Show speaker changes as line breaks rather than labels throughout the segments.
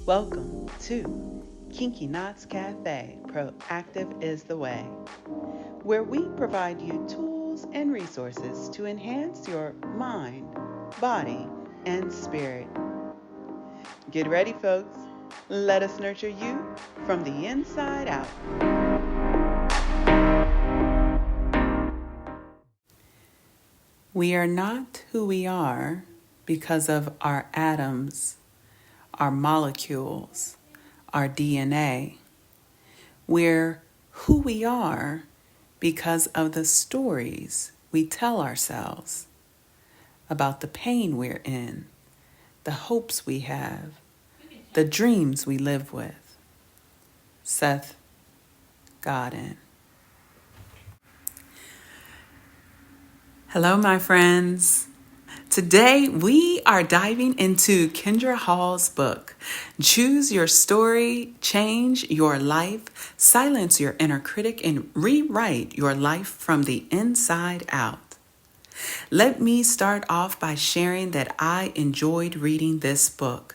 Welcome to Kinky Knots Cafe, Proactive is the Way, where we provide you tools and resources to enhance your mind, body, and spirit. Get ready, folks. Let us nurture you from the inside out. We are not who we are because of our atoms, our molecules, our DNA. We're who we are because of the stories we tell ourselves about the pain we're in, the hopes we have, the dreams we live with. SETH GODIN. Hello, my friends. Today, we are diving into Kendra Hall's book, Choose Your Story, Change Your Life, Silence Your Inner Critic, and Rewrite Your Life from the Inside Out. Let me start off by sharing that I enjoyed reading this book.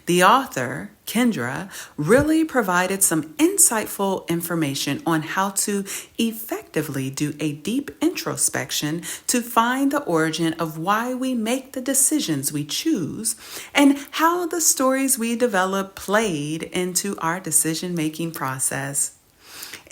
The author, Kendra, really provided some insightful information on how to effectively do a deep introspection to find the origin of why we make the decisions we choose and how the stories we develop played into our decision-making process.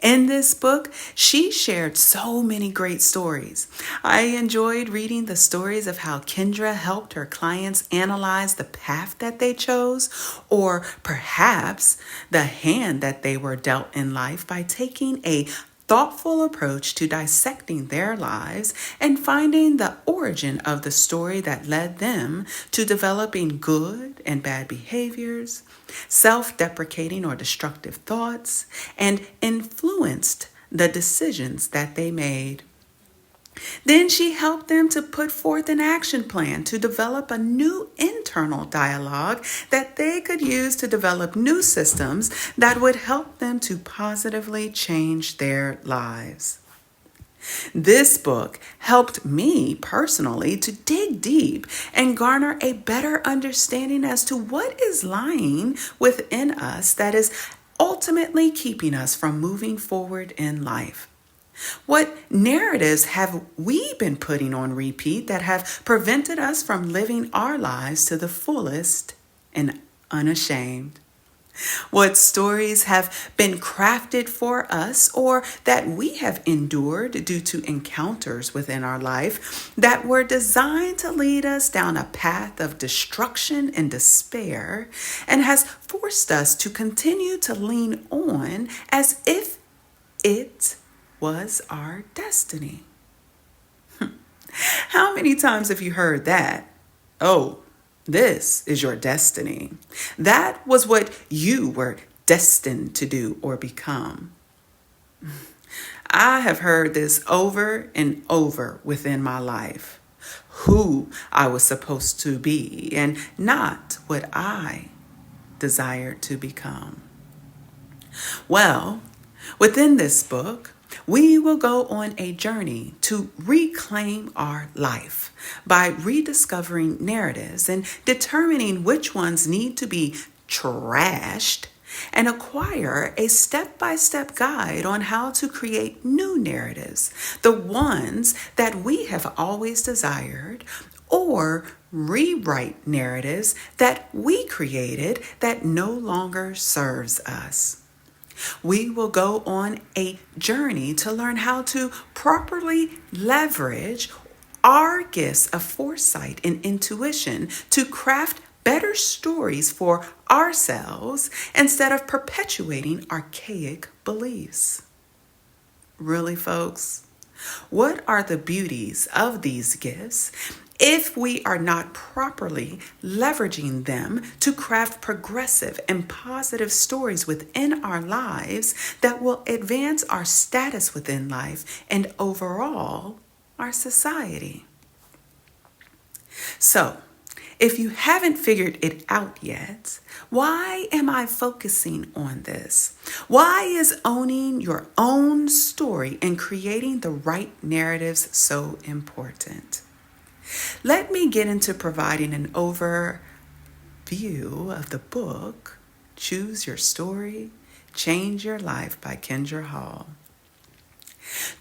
In this book, she shared so many great stories. I enjoyed reading the stories of how Kendra helped her clients analyze the path that they chose, or perhaps the hand that they were dealt in life by taking a thoughtful approach to dissecting their lives and finding the origin of the story that led them to developing good and bad behaviors, self-deprecating or destructive thoughts, and influenced the decisions that they made. Then she helped them to put forth an action plan to develop a new internal dialogue that they could use to develop new systems that would help them to positively change their lives. This book helped me personally to dig deep and garner a better understanding as to what is lying within us that is ultimately keeping us from moving forward in life. What narratives have we been putting on repeat that have prevented us from living our lives to the fullest and unashamed? What stories have been crafted for us or that we have endured due to encounters within our life that were designed to lead us down a path of destruction and despair and has forced us to continue to lean on as if it was our destiny? How many times have you heard that? Oh, this is your destiny. That was what you were destined to do or become. I have heard this over and over within my life. Who I was supposed to be and not what I desired to become. Well, within this book, we will go on a journey to reclaim our life by rediscovering narratives and determining which ones need to be trashed and acquire a step-by-step guide on how to create new narratives, the ones that we have always desired, or rewrite narratives that we created that no longer serves us. We will go on a journey to learn how to properly leverage our gifts of foresight and intuition to craft better stories for ourselves instead of perpetuating archaic beliefs. Really, folks? What are the beauties of these gifts if we are not properly leveraging them to craft progressive and positive stories within our lives that will advance our status within life and overall our society? So, if you haven't figured it out yet, why am I focusing on this? Why is owning your own story and creating the right narratives so important? Let me get into providing an overview of the book Choose Your Story, Change Your Life by Kendra Hall.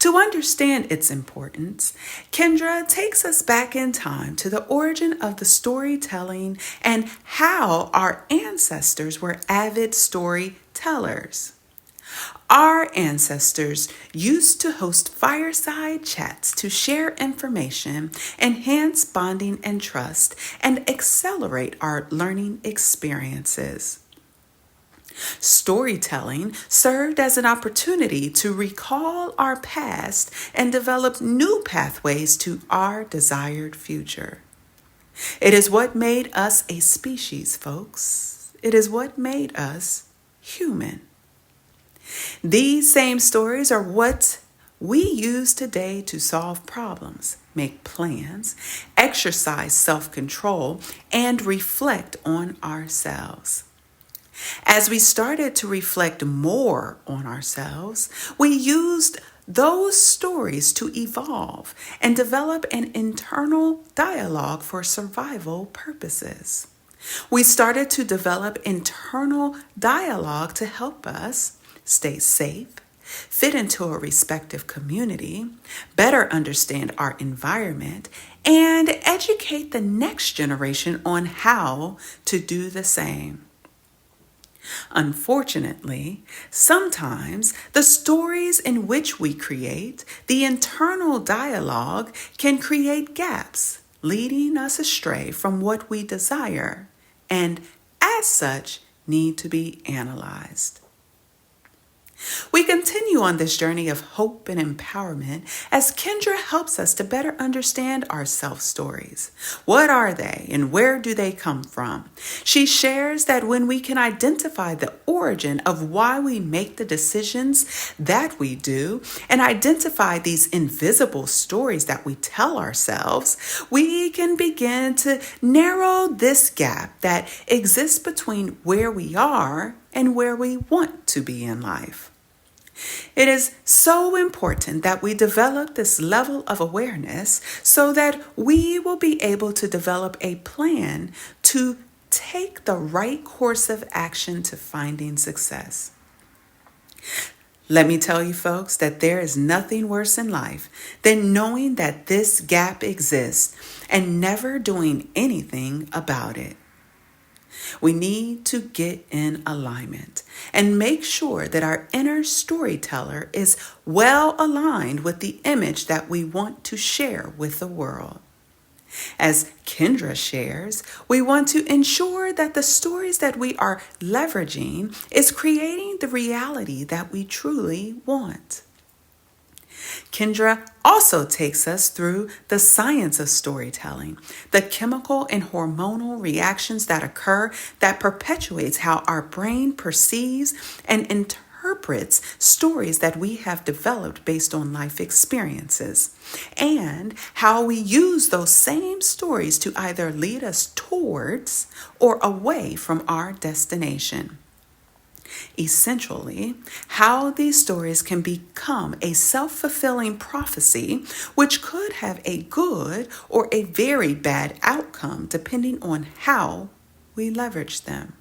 To understand its importance, Kendra takes us back in time to the origin of the storytelling and how our ancestors were avid storytellers. Our ancestors used to host fireside chats to share information, enhance bonding and trust, and accelerate our learning experiences. Storytelling served as an opportunity to recall our past and develop new pathways to our desired future. It is what made us a species, folks. It is what made us human. These same stories are what we use today to solve problems, make plans, exercise self-control, and reflect on ourselves. As we started to reflect more on ourselves, we used those stories to evolve and develop an internal dialogue for survival purposes. We started to develop internal dialogue to help us stay safe, fit into a respective community, better understand our environment, and educate the next generation on how to do the same. Unfortunately, sometimes the stories in which we create, the internal dialogue, can create gaps, leading us astray from what we desire, and as such, need to be analyzed. We continue on this journey of hope and empowerment as Kendra helps us to better understand our self-stories. What are they and where do they come from? She shares that when we can identify the origin of why we make the decisions that we do and identify these invisible stories that we tell ourselves, we can begin to narrow this gap that exists between where we are and where we want to be in life. It is so important that we develop this level of awareness so that we will be able to develop a plan to take the right course of action to finding success. Let me tell you, folks, that there is nothing worse in life than knowing that this gap exists and never doing anything about it. We need to get in alignment and make sure that our inner storyteller is well aligned with the image that we want to share with the world. As Kendra shares, we want to ensure that the stories that we are leveraging is creating the reality that we truly want. Kendra also takes us through the science of storytelling, the chemical and hormonal reactions that occur that perpetuates how our brain perceives and interprets stories that we have developed based on life experiences, and how we use those same stories to either lead us towards or away from our destination. Essentially, how these stories can become a self-fulfilling prophecy, which could have a good or a very bad outcome depending on how we leverage them.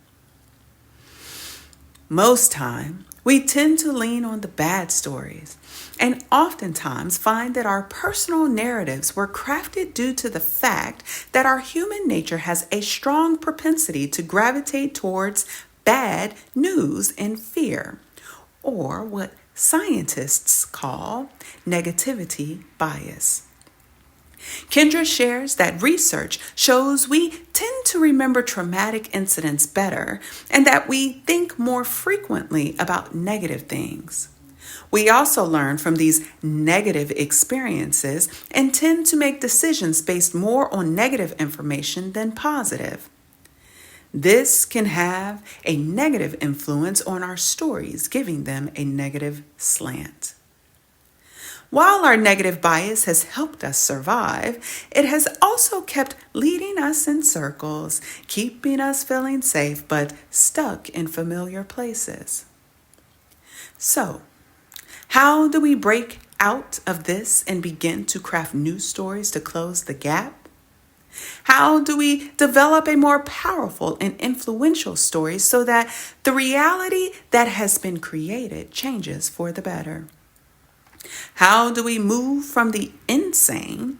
Most time, we tend to lean on the bad stories and oftentimes find that our personal narratives were crafted due to the fact that our human nature has a strong propensity to gravitate towards bad news and fear, or what scientists call negativity bias. Kendra shares that research shows we tend to remember traumatic incidents better and that we think more frequently about negative things. We also learn from these negative experiences and tend to make decisions based more on negative information than positive. This can have a negative influence on our stories, giving them a negative slant. While our negative bias has helped us survive, it has also kept leading us in circles, keeping us feeling safe but stuck in familiar places. So, how do we break out of this and begin to craft new stories to close the gap? How do we develop a more powerful and influential story so that the reality that has been created changes for the better? How do we move from the insane,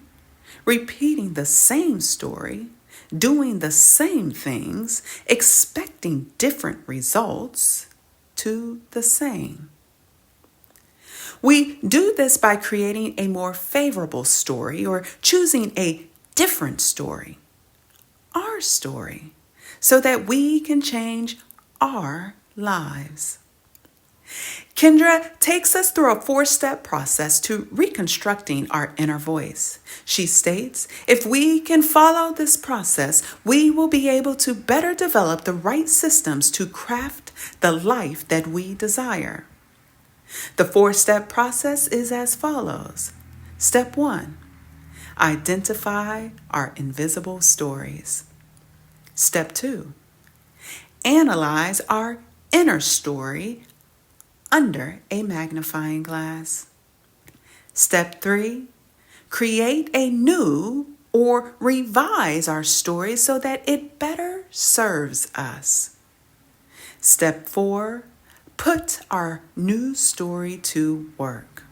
repeating the same story, doing the same things, expecting different results, to the same? We do this by creating a more favorable story or choosing a different story, our story, so that we can change our lives. Kendra takes us through a 4-step process to reconstructing our inner voice. She states, if we can follow this process, we will be able to better develop the right systems to craft the life that we desire. The 4-step process is as follows. Step 1, identify our invisible stories. Step 2, analyze our inner story under a magnifying glass. Step 3, create a new or revise our story so that it better serves us. Step 4, put our new story to work.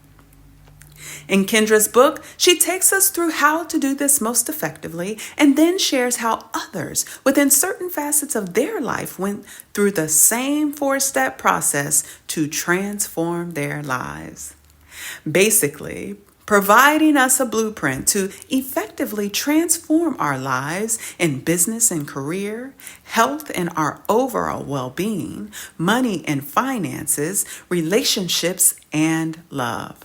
In Kendra's book, she takes us through how to do this most effectively and then shares how others within certain facets of their life went through the same 4-step process to transform their lives. Basically, providing us a blueprint to effectively transform our lives in business and career, health and our overall well-being, money and finances, relationships, and love.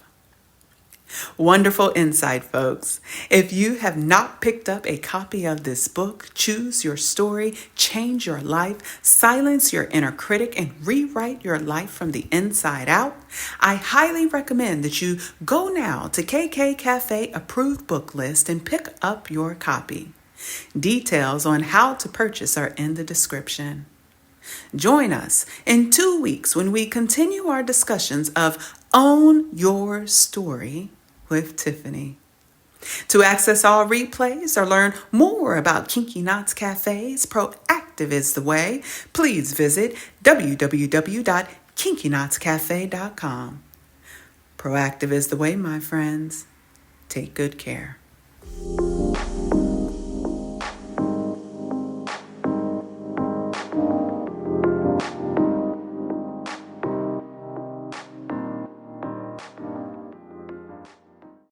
Wonderful insight, folks. If you have not picked up a copy of this book, Choose Your Story, Change Your Life, Silence Your Inner Critic, and Rewrite Your Life from the Inside Out, I highly recommend that you go now to KK Cafe approved book list and pick up your copy. Details on how to purchase are in the description. Join us in 2 weeks when we continue our discussions of Own Your Story with Tiffany. To access all replays or learn more about Kinky Knots Cafe's Proactive is the Way, please visit www.kinkyknotscafe.com. Proactive is the way, my friends. Take good care.